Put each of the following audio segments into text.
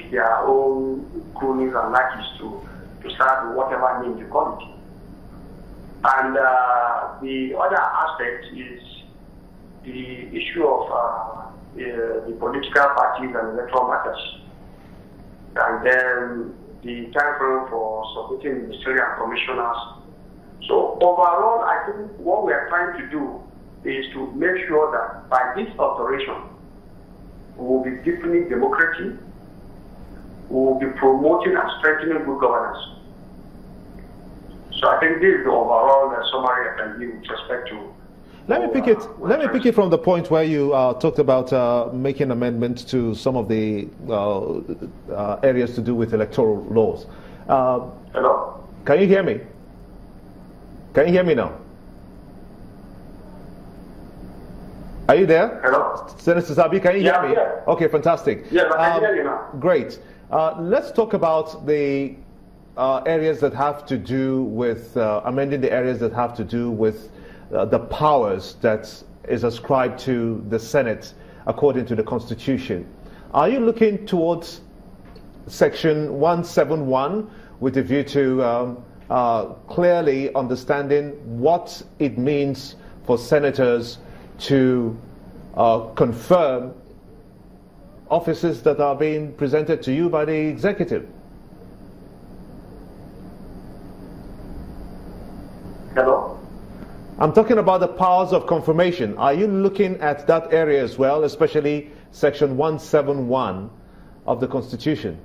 pick their own cronies and lackeys to start with whatever name you call it. And the other aspect is the issue of the political parties and electoral matters. And then the time frame for submitting ministerial commissioners. So overall, I think what we are trying to do is to make sure that by this alteration, we will be deepening democracy, we will be promoting and strengthening good governance. So I think this is the overall summary I can give with respect to. Let me pick it from the point where you talked about making amendments to some of the areas to do with electoral laws. Hello? Can you hear me? Can you hear me now? Are you there? Hello? Senator Sabi, can you hear me? Yeah. Okay, fantastic. Yeah, I can hear you now. Great. Let's talk about the areas that have to do with amending the areas that have to do with the powers that is ascribed to the Senate according to the Constitution. Are you looking towards Section 171 with a view to clearly understanding what it means for senators to confirm offices that are being presented to you by the executive? Hello? I'm talking about the powers of confirmation. Are you looking at that area as well, especially Section 171 of the Constitution?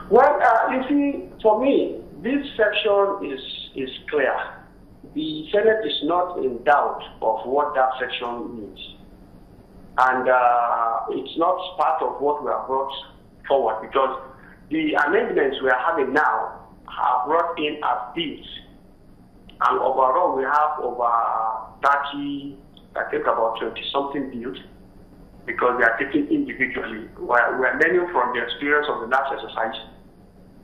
Well, you see, for me, this section is clear. The Senate is not in doubt of what that section means. And it's not part of what we have brought forward, because the amendments we are having now are brought in as bills. And overall, we have over 30, I think about 20-something bills, because they are taken individually. We are learning from the experience of the last exercise,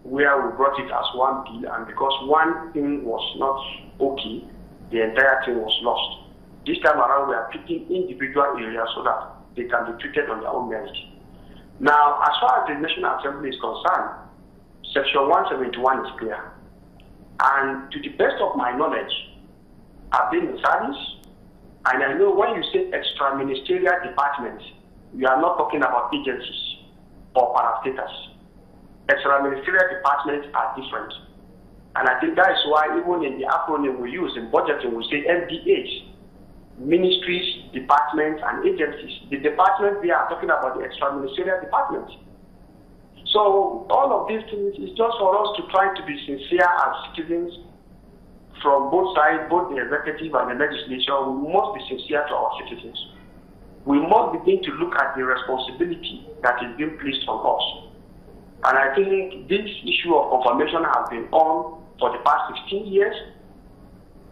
where we brought it as one bill, and because one thing was not okay, the entire thing was lost. This time around, we are picking individual areas so that they can be treated on their own merit. Now, as far as the National Assembly is concerned, Section 171 is clear. And to the best of my knowledge, I've been in service, and I know when you say extra-ministerial departments, you are not talking about agencies or parastatals. Extra-ministerial departments are different. And I think that is why even in the acronym we use in budgeting, we say MDAs, ministries, departments, and agencies. The departments, they are talking about the extra-ministerial departments. So all of these things is just for us to try to be sincere as citizens from both sides, both the executive and the legislature. We must be sincere to our citizens. We must begin to look at the responsibility that is being placed on us. And I think this issue of confirmation has been on for the past 16 years.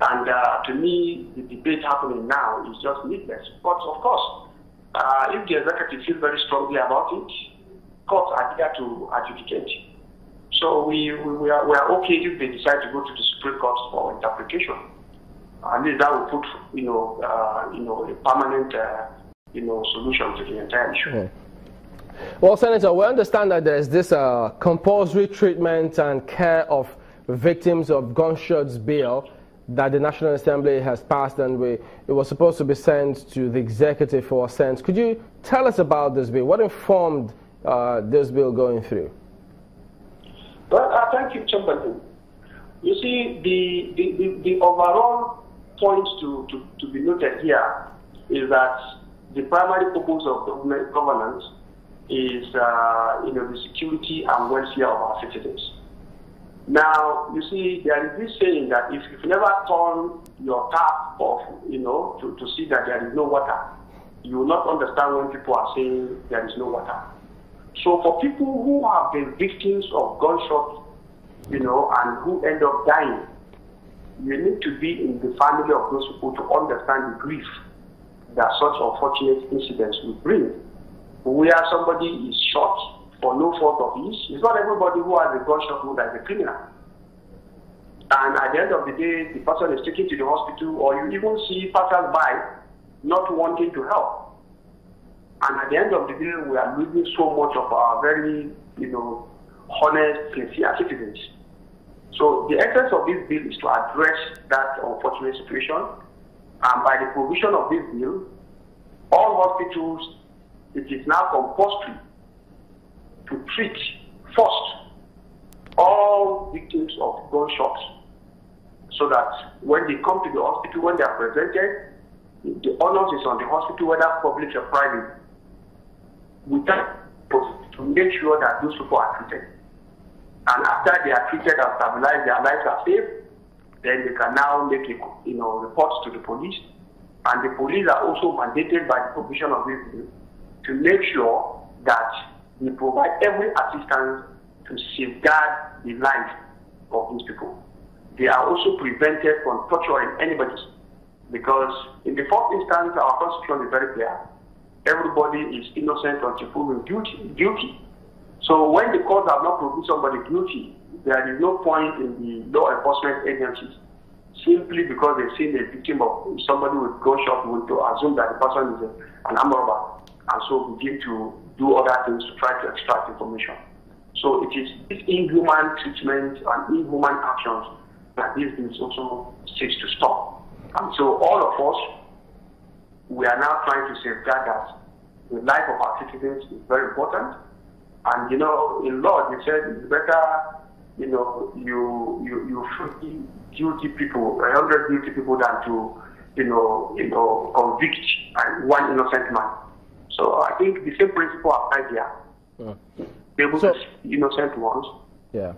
And to me, the debate happening now is just needless. But of course, if the executive feels very strongly about it, courts are there to adjudicate. So we are okay if they decide to go to the Supreme Court for interpretation. At least that will put a permanent solution to the entire issue. Yeah. Well, Senator, we understand that there's this compulsory treatment and care of victims of gunshots bill that the National Assembly has passed, and it was supposed to be sent to the executive for assent. Could you tell us about this bill? What informed this bill going through? Well, thank you, Chamberlain. You see, the overall point to be noted here is that the primary purpose of governance is the security and welfare of our citizens. Now, you see, there is this saying that if you never turn your tap off, to see that there is no water, you will not understand when people are saying there is no water. So for people who have been victims of gunshots, and who end up dying, you need to be in the family of those people to understand the grief that such unfortunate incidents will bring. Where somebody is shot for no fault of his, it's not everybody who has a gunshot wound that is a criminal. And at the end of the day, the person is taken to the hospital, or you even see passers by not wanting to help. And at the end of the day, we are losing so much of our very, honest, sincere citizens. So the essence of this bill is to address that unfortunate situation. And by the provision of this bill, all hospitals, it is now compulsory to treat first all victims of gunshots, so that when they come to the hospital, when they are presented, the onus is on the hospital, whether public or private, to make sure that those people are treated. And after they are treated and stabilized, their lives are safe, then they can now make reports to the police. And the police are also mandated by the provision of this bill to make sure that they provide every assistance to safeguard the life of these people. They are also prevented from torturing anybody, because in the first instance, our constitution is very clear. Everybody is innocent until proven guilty. So when the courts have not proved somebody guilty, there is no point in the law enforcement agencies simply because they've seen a victim of somebody with gunshot to assume that the person is an armed robber, and so begin to do other things to try to extract information. So it is this inhuman treatment and inhuman actions that this bill also seeks to stop. And so all of us, we are now trying to safeguard that the life of our citizens is very important. And in law, they said it's better, you free guilty people, 100 guilty people, than to, convict one innocent man. So I think the same principle applies here. Be able to see innocent ones. Yeah.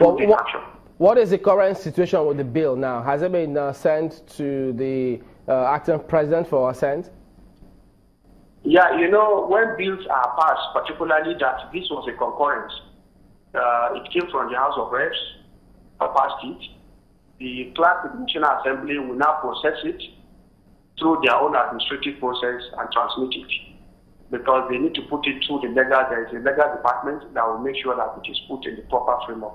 Action. What is the current situation with the bill now? Has it been sent to the acting president for assent? Yeah, when bills are passed, particularly that this was a concurrence, it came from the House of Reps, passed it. The clerk of the National Assembly will now process it through their own administrative process and transmit it, because they need to put it through there is a legal department that will make sure that it is put in the proper framework,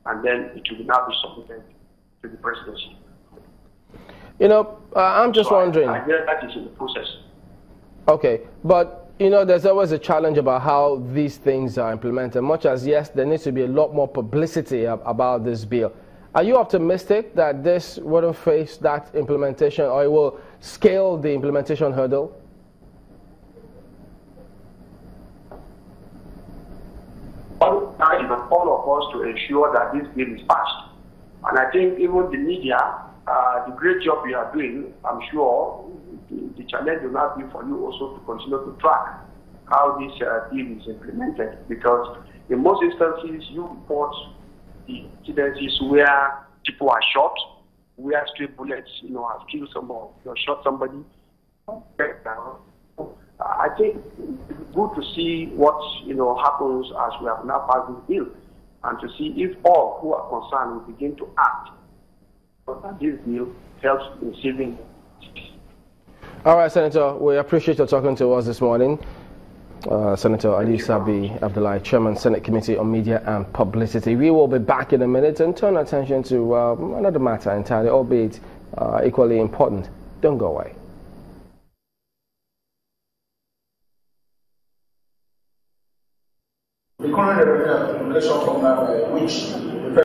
and then it will now be submitted to the presidency. I'm just wondering. I guess that is in the process. Okay, but there's always a challenge about how these things are implemented. Much as, yes, there needs to be a lot more publicity about this bill. Are you optimistic that this wouldn't face that implementation, or it will scale the implementation hurdle? All of us to ensure that this bill is passed. And I think even the media, the great job you are doing, I'm sure the challenge will not be for you also to continue to track how this bill is implemented, because in most instances you report the incidences where people are shot, where stray bullets have killed someone, shot somebody. I think it's good to see what happens as we have now passed this bill, and to see if all who are concerned will begin to act, but this bill helps in saving. All right, Senator, we appreciate your talking to us this morning. Senator Ali Sabi-Abdullahi, Chairman, Senate Committee on Media and Publicity. We will be back in a minute and turn attention to another matter entirely, albeit equally important. Don't go away. The current regulation from which